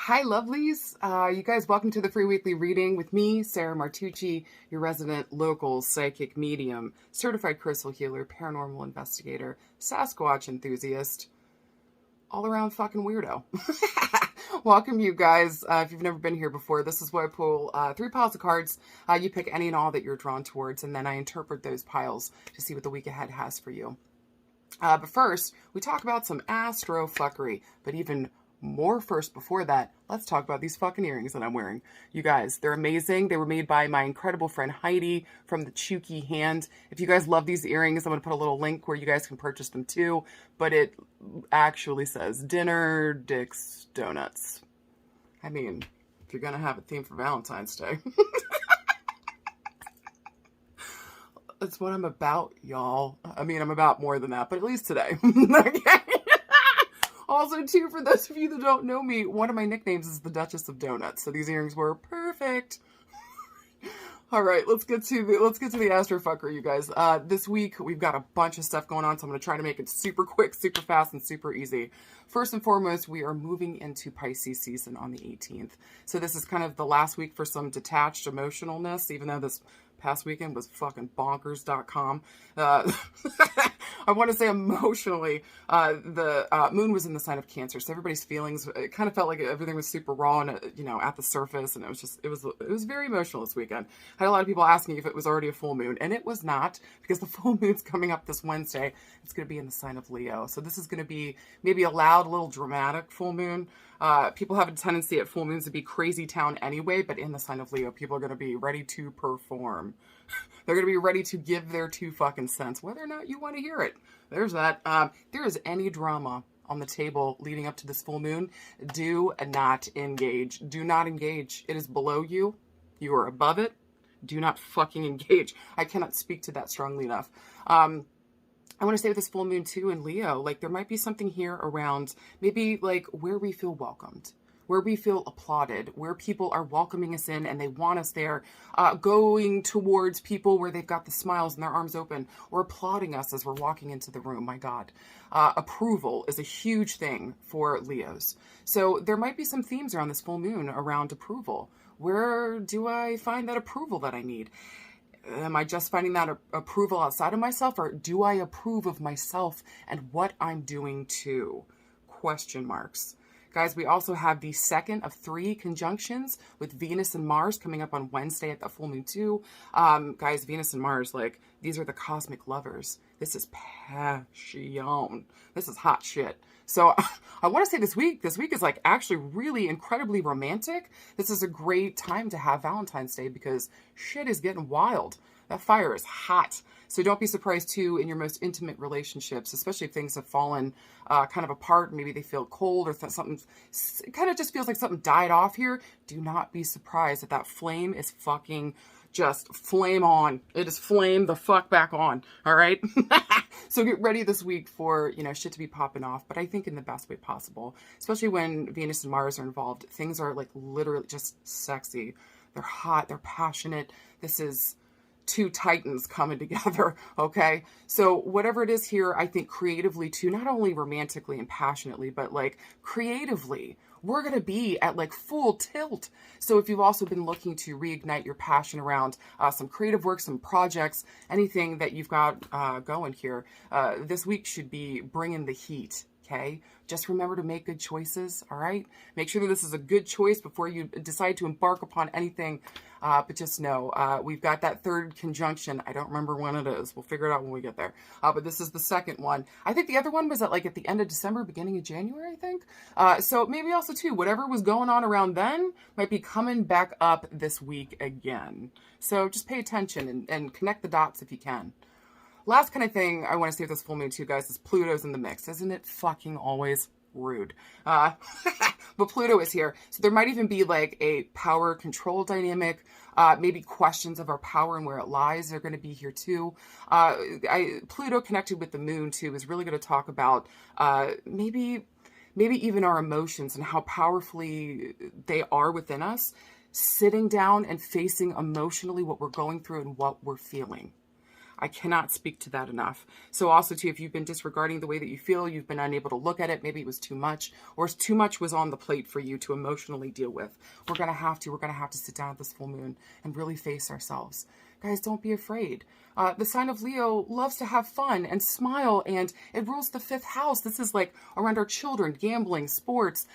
Hi, lovelies. You guys, welcome to the free weekly reading with me, Sarah Martucci, your resident local psychic medium, certified crystal healer, paranormal investigator, Sasquatch enthusiast, all around fucking weirdo. Welcome, you guys. If you've never been here before, this is where I pull 3 piles of cards. You pick any and all that you're drawn towards, and then I interpret those piles to see what the week ahead has for you. But first, we talk about some astro fuckery, but even more first before that, let's talk about these fucking earrings that I'm wearing. You guys, they're amazing. They were made by my incredible friend Heidi from the Chooky Hand. If you guys love these earrings, I'm going to put a little link where you guys can purchase them too. But it actually says dinner, dicks, donuts. I mean, if you're going to have a theme for Valentine's Day. That's what I'm about, y'all. I mean, I'm about more than that, but at least today. Okay. Also, too, for those of you that don't know me, one of my nicknames is the Duchess of Donuts. So these earrings were perfect. All right, let's get to the astrofucker, you guys. This week we've got a bunch of stuff going on, so I'm going to try to make it super quick, super fast, and super easy. First and foremost, we are moving into Pisces season on the 18th. So this is kind of the last week for some detached emotionalness, even though this past weekend was fucking bonkers.com. I want to say emotionally, the moon was in the sign of Cancer, so everybody's feelings, it kind of felt like everything was super raw and, at the surface, and it was very emotional this weekend. I had a lot of people asking if it was already a full moon, and it was not, because the full moon's coming up this Wednesday. It's going to be in the sign of Leo, so this is going to be maybe a loud, little dramatic full moon. People have a tendency at full moons to be crazy town anyway, but in the sign of Leo, people are going to be ready to perform. They're going to be ready to give their 2 fucking cents, whether or not you want to hear it. There's that. There is any drama on the table leading up to this full moon, do not engage. Do not engage. It is below you. You are above it. Do not fucking engage. I cannot speak to that strongly enough. I want to say with this full moon too in Leo, like there might be something here around maybe like where we feel welcomed, where we feel applauded, where people are welcoming us in and they want us there, going towards people where they've got the smiles and their arms open, or applauding us as we're walking into the room. My God. Approval is a huge thing for Leos. So there might be some themes around this full moon around approval. Where do I find that approval that I need? Am I just finding that approval outside of myself, or do I approve of myself and what I'm doing too? Question marks. Guys, we also have the second of 3 conjunctions with Venus and Mars coming up on Wednesday at the full moon too. Guys, Venus and Mars, like, these are the cosmic lovers. This is passion. This is hot shit. So I want to say this week is like actually really incredibly romantic. This is a great time to have Valentine's Day because shit is getting wild. That fire is hot. So don't be surprised too in your most intimate relationships, especially if things have fallen kind of apart. Maybe they feel cold or something. It kind of just feels like something died off here. Do not be surprised that flame is fucking just flame on. It is flame the fuck back on. All right. So get ready this week for, shit to be popping off, but I think in the best way possible, especially when Venus and Mars are involved. Things are like literally just sexy. They're hot. They're passionate. This is 2 titans coming together. Okay. So whatever it is here, I think creatively too, not only romantically and passionately, but like creatively, we're going to be at like full tilt. So if you've also been looking to reignite your passion around some creative work, some projects, anything that you've got going here, this week should be bringing the heat. Okay. Just remember to make good choices. All right. Make sure that this is a good choice before you decide to embark upon anything. But just know, we've got that 3rd conjunction. I don't remember when it is. We'll figure it out when we get there. But this is the second one. I think the other one was at the end of December, beginning of January, I think. So maybe also too, whatever was going on around then might be coming back up this week again. So just pay attention and connect the dots if you can. Last kind of thing I want to say with this full moon too, guys, is Pluto's in the mix. Isn't it fucking always rude? But Pluto is here. So there might even be like a power control dynamic, maybe questions of our power and where it lies are going to be here too. Pluto connected with the moon too is really going to talk about maybe even our emotions and how powerfully they are within us, sitting down and facing emotionally what we're going through and what we're feeling. I cannot speak to that enough. So also too, if you've been disregarding the way that you feel, you've been unable to look at it, maybe it was too much, or too much was on the plate for you to emotionally deal with. We're going to have to sit down at this full moon and really face ourselves. Guys, don't be afraid. The sign of Leo loves to have fun and smile, and it rules the 5th house. This is like around our children, gambling, sports,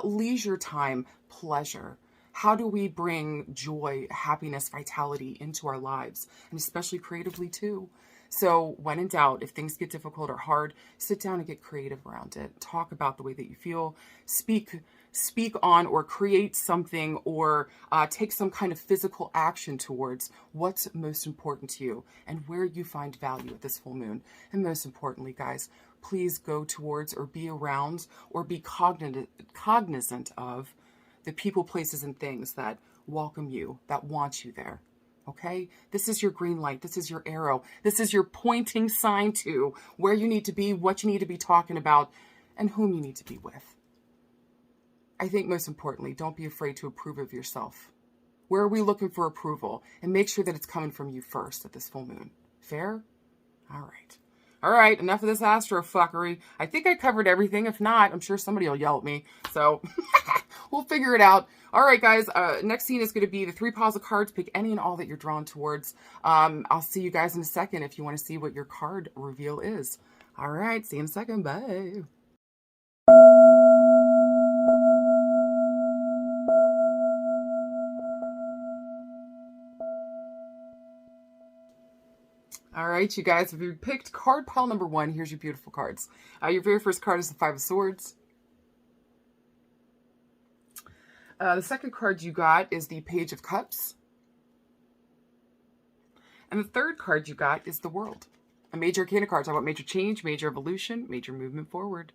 leisure time, pleasure. How do we bring joy, happiness, vitality into our lives, and especially creatively too? So when in doubt, if things get difficult or hard, sit down and get creative around it. Talk about the way that you feel. Speak on or create something, or take some kind of physical action towards what's most important to you and where you find value at this full moon. And most importantly, guys, please go towards or be around or be cognizant of the people, places, and things that welcome you, that want you there. Okay? This is your green light. This is your arrow. This is your pointing sign to where you need to be, what you need to be talking about, and whom you need to be with. I think most importantly, don't be afraid to approve of yourself. Where are we looking for approval? And make sure that it's coming from you first at this full moon. Fair? All right. All right, enough of this astro fuckery. I think I covered everything. If not, I'm sure somebody will yell at me. So we'll figure it out. All right, guys. Next scene is going to be the 3 piles of cards. Pick any and all that you're drawn towards. I'll see you guys in a second if you want to see what your card reveal is. All right, see you in a second. Bye. All right, you guys, if you picked card pile number 1, here's your beautiful cards. Your very first card is the 5 of Swords. The second card you got is the Page of Cups. And the third card you got is the World. A major arcana card. Talk about major change, major evolution, major movement forward.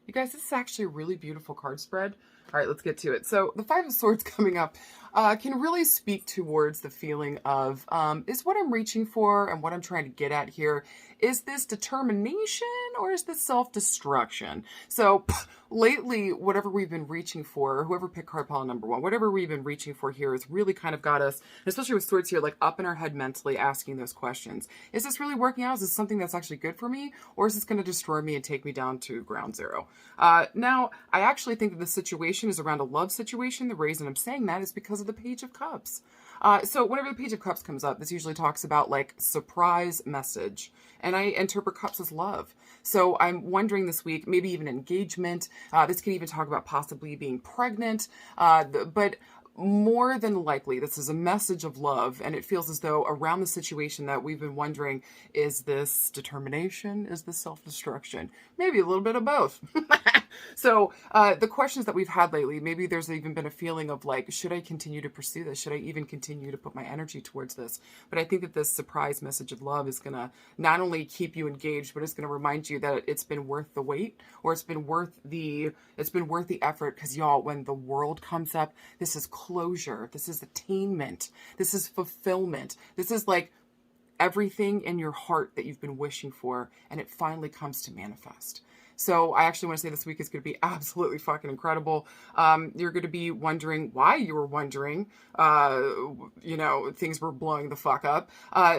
You guys, this is actually a really beautiful card spread. All right, let's get to it. So the 5 of Swords coming up can really speak towards the feeling of, is what I'm reaching for and what I'm trying to get at here, is this determination or is this self-destruction? So lately, whatever we've been reaching for, whoever picked card pile number 1, whatever we've been reaching for here has really kind of got us, especially with Swords here, like up in our head mentally asking those questions. Is this really working out? Is this something that's actually good for me? Or is this going to destroy me and take me down to ground zero? Now, I actually think that the situation is around a love situation. The reason I'm saying that is because of the Page of Cups. So whenever the Page of Cups comes up, this usually talks about like surprise message. And I interpret cups as love. So I'm wondering this week, maybe even engagement. This could even talk about possibly being pregnant. But more than likely, this is a message of love. And it feels as though around the situation that we've been wondering, is this determination? Is this self-destruction? Maybe a little bit of both. So the questions that we've had lately, maybe there's even been a feeling of like, should I continue to pursue this? Should I even continue to put my energy towards this? But I think that this surprise message of love is going to not only keep you engaged, but it's going to remind you that it's been worth the wait, or it's been worth the effort. Because y'all, when the World comes up, this is closure. This is attainment. This is fulfillment. This is like everything in your heart that you've been wishing for, and it finally comes to manifest. So I actually want to say this week is going to be absolutely fucking incredible. You're going to be wondering why you were wondering, things were blowing the fuck up.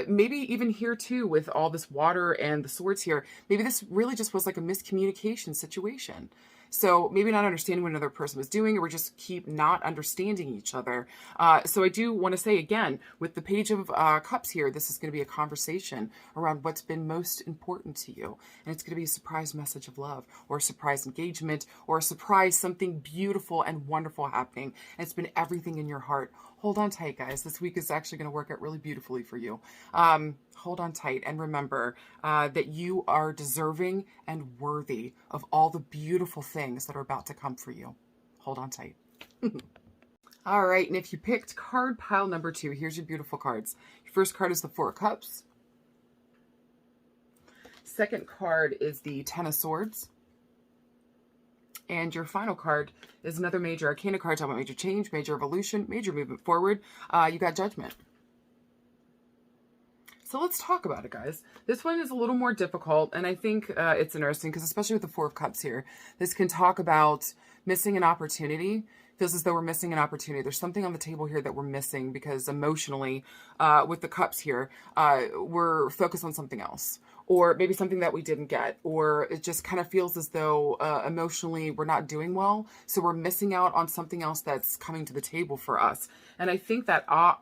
Maybe even here too, with all this water and the swords here, maybe this really just was like a miscommunication situation. So maybe not understanding what another person was doing, or we just keep not understanding each other. So I do want to say again, with the Page of Cups here, this is going to be a conversation around what's been most important to you. And it's going to be a surprise message of love, or a surprise engagement, or a surprise something beautiful and wonderful happening. And it's been everything in your heart. Hold on tight, guys. This week is actually going to work out really beautifully for you. Hold on tight and remember that you are deserving and worthy of all the beautiful things that are about to come for you. Hold on tight. All right, and if you picked card pile number 2, here's your beautiful cards. Your first card is the 4 of Cups. Second card is the 10 of Swords. And your final card is another major arcana card, talking about major change, major evolution, major movement forward. You got Judgment. So let's talk about it, guys. This one is a little more difficult, and I think it's interesting because especially with the 4 of Cups here, this can talk about missing an opportunity, Feels as though we're missing an opportunity. There's something on the table here that we're missing because emotionally, with the cups here, we're focused on something else. Or maybe something that we didn't get, or it just kind of feels as though emotionally we're not doing well. So we're missing out on something else that's coming to the table for us. And I think that, I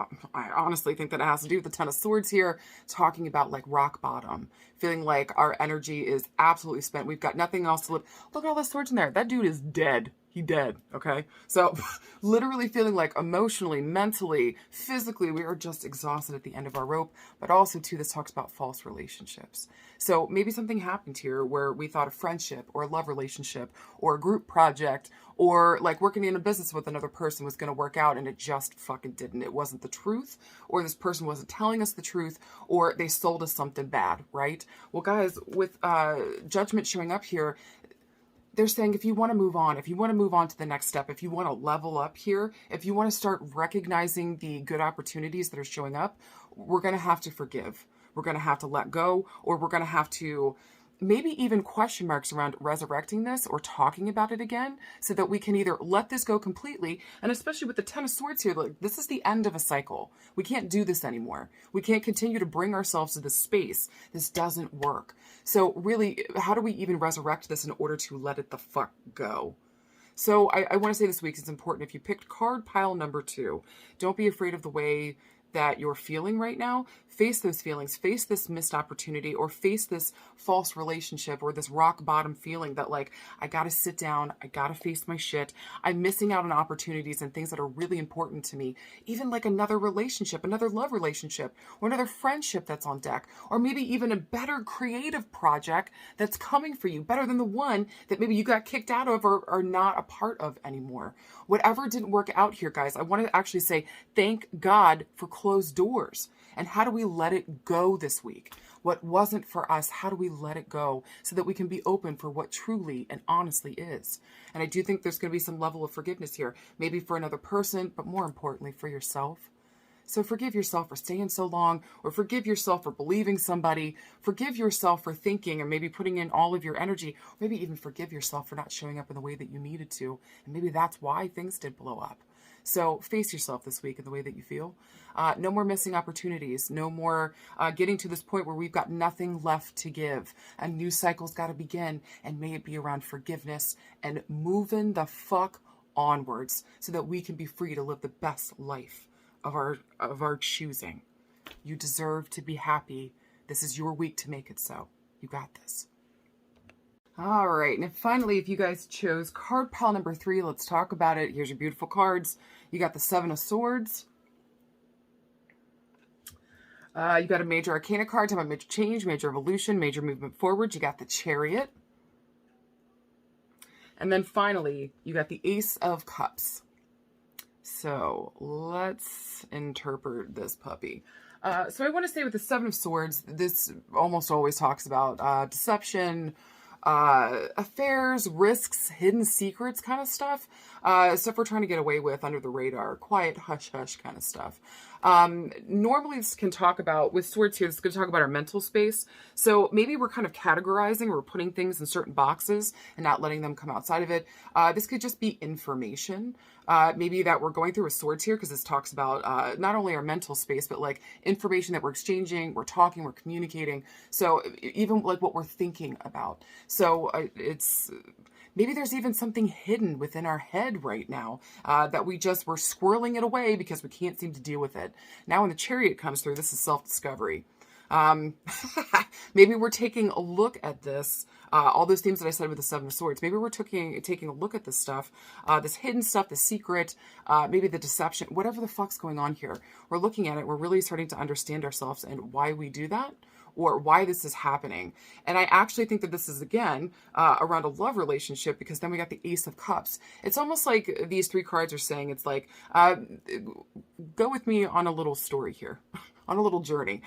honestly think that it has to do with the Ten of Swords here, talking about like rock bottom, feeling like our energy is absolutely spent. We've got nothing else to live. Look at all the swords in there. That dude is dead. He dead, okay? So literally feeling like emotionally, mentally, physically, we are just exhausted at the end of our rope. But also, too, this talks about false relationships. So maybe something happened here where we thought a friendship or a love relationship or a group project or like working in a business with another person was going to work out and it just fucking didn't. It wasn't the truth, or this person wasn't telling us the truth, or they sold us something bad, right? Well, guys, with Judgment showing up here, they're saying if you want to move on, if you want to move on to the next step, if you want to level up here, if you want to start recognizing the good opportunities that are showing up, we're going to have to forgive. We're going to have to let go, or we're going to have to maybe even question marks around resurrecting this or talking about it again so that we can either let this go completely, and especially with the Ten of Swords here, like this is the end of a cycle. We can't do this anymore. We can't continue to bring ourselves to this space. This doesn't work. So really, how do we even resurrect this in order to let it the fuck go? So I want to say this week it's important. If you picked card pile number 2, don't be afraid of the way that you're feeling right now. Face those feelings, face this missed opportunity, or face this false relationship or this rock bottom feeling that like, I gotta sit down, I gotta face my shit. I'm missing out on opportunities and things that are really important to me. Even like another relationship, another love relationship, or another friendship that's on deck, or maybe even a better creative project that's coming for you, better than the one that maybe you got kicked out of or are not a part of anymore. Whatever didn't work out here, guys, I want to actually say thank God for closed doors. And how do we let it go this week? What wasn't for us, how do we let it go so that we can be open for what truly and honestly is? And I do think there's going to be some level of forgiveness here, maybe for another person, but more importantly for yourself. So forgive yourself for staying so long, or forgive yourself for believing somebody. Forgive yourself for thinking and maybe putting in all of your energy. Maybe even forgive yourself for not showing up in the way that you needed to. And maybe that's why things did blow up. So face yourself this week in the way that you feel. No more missing opportunities. No more getting to this point where we've got nothing left to give. A new cycle's got to begin. And may it be around forgiveness and moving the fuck onwards so that we can be free to live the best life of our choosing. You deserve to be happy. This is your week to make it so. You got this. All right, and finally, if you guys chose card pile number 3, let's talk about it. Here's your beautiful cards. You got the Seven of Swords. You got a major arcana card, talking about major change, major evolution, major movement forward. You got the Chariot. And then finally, you got the Ace of Cups. So let's interpret this puppy. So I want to say with the Seven of Swords, this almost always talks about deception, affairs, risks, hidden secrets kind of stuff. Stuff we're trying to get away with under the radar, quiet, hush, hush kind of stuff. Normally this can talk about, with swords here, this is going to talk about our mental space. So maybe we're kind of categorizing, we're putting things in certain boxes and not letting them come outside of it. This could just be information. Maybe that we're going through with swords here because this talks about not only our mental space, but like information that we're exchanging, we're talking, we're communicating. So even like what we're thinking about. So it's maybe there's even something hidden within our head right now that we're squirreling it away because we can't seem to deal with it. Now when the Chariot comes through, this is self-discovery. Maybe we're taking a look at this, all those themes that I said with the Seven of Swords. Maybe we're taking a look at this stuff, this hidden stuff, the secret, maybe the deception, whatever the fuck's going on here. We're looking at it. We're really starting to understand ourselves and why we do that, or why this is happening. And I actually think that this is, again, around a love relationship, because then we got the Ace of Cups. It's almost like these 3 cards are saying, it's like, go with me on a little story here. On a little journey.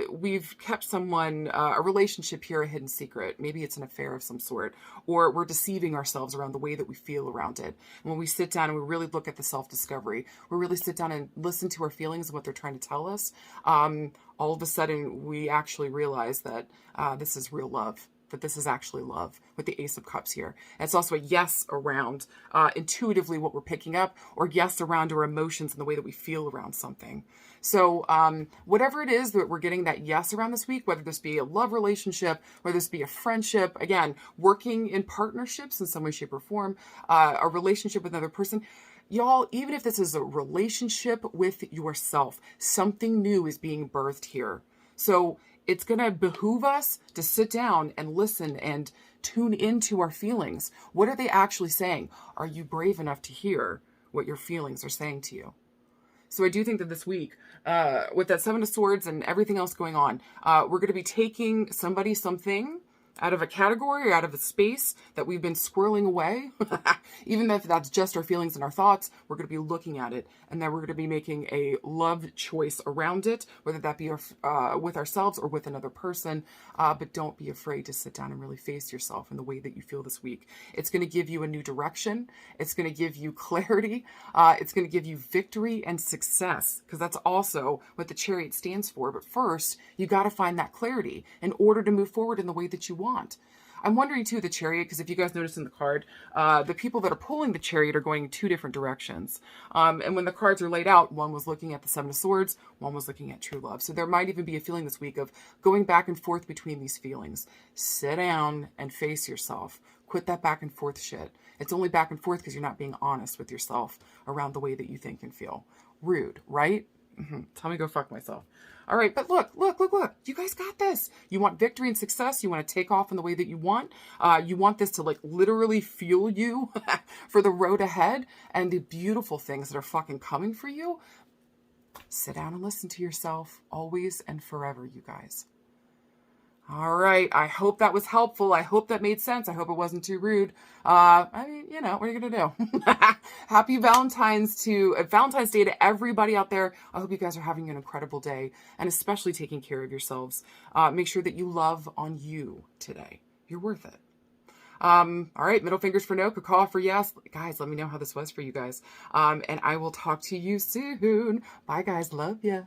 We've kept someone, a relationship here, a hidden secret. Maybe it's an affair of some sort, or we're deceiving ourselves around the way that we feel around it. And when we sit down and we really look at the self-discovery, we really sit down and listen to our feelings and what they're trying to tell us, all of a sudden we actually realize that this is real love. that this is actually love with the Ace of Cups here. And it's also a yes around intuitively what we're picking up, or yes around our emotions and the way that we feel around something. So whatever it is that we're getting that yes around this week, whether this be a love relationship, whether this be a friendship, again, working in partnerships in some way, shape, or form, a relationship with another person, y'all, even if this is a relationship with yourself, something new is being birthed here. So it's going to behoove us to sit down and listen and tune into our feelings. What are they actually saying? Are you brave enough to hear what your feelings are saying to you? So I do think that this week, with that Seven of Swords and everything else going on, we're going to be taking somebody, something out of a category or out of a space that we've been squirreling away. Even if that's just our feelings and our thoughts, we're going to be looking at it, and then we're going to be making a love choice around it, whether that be with ourselves or with another person. But don't be afraid to sit down and really face yourself in the way that you feel this week. It's going to give you a new direction. It's going to give you clarity. It's going to give you victory and success, because that's also what the Chariot stands for. But first, you got to find that clarity in order to move forward in the way that you want. I'm wondering too, the Chariot, because if you guys notice in the card, the people that are pulling the Chariot are going in two different directions. And when the cards are laid out, one was looking at the Seven of Swords, one was looking at true love. So there might even be a feeling this week of going back and forth between these feelings. Sit down and face yourself. Quit that back and forth shit. It's only back and forth because you're not being honest with yourself around the way that you think and feel. Rude, right? Tell me go fuck myself. All right, but look. You guys got this. You want victory and success. You want to take off in the way that you want. You want this to like literally fuel you for the road ahead and the beautiful things that are fucking coming for you. Sit down and listen to yourself always and forever, you guys. All right. I hope that was helpful. I hope that made sense. I hope it wasn't too rude. I mean, you know, what are you going to do? Happy Valentine's Day to everybody out there. I hope you guys are having an incredible day and especially taking care of yourselves. Make sure that you love on you today. You're worth it. All right. Middle fingers for no, cacaw for yes. Guys, let me know how this was for you guys. And I will talk to you soon. Bye, guys. Love ya.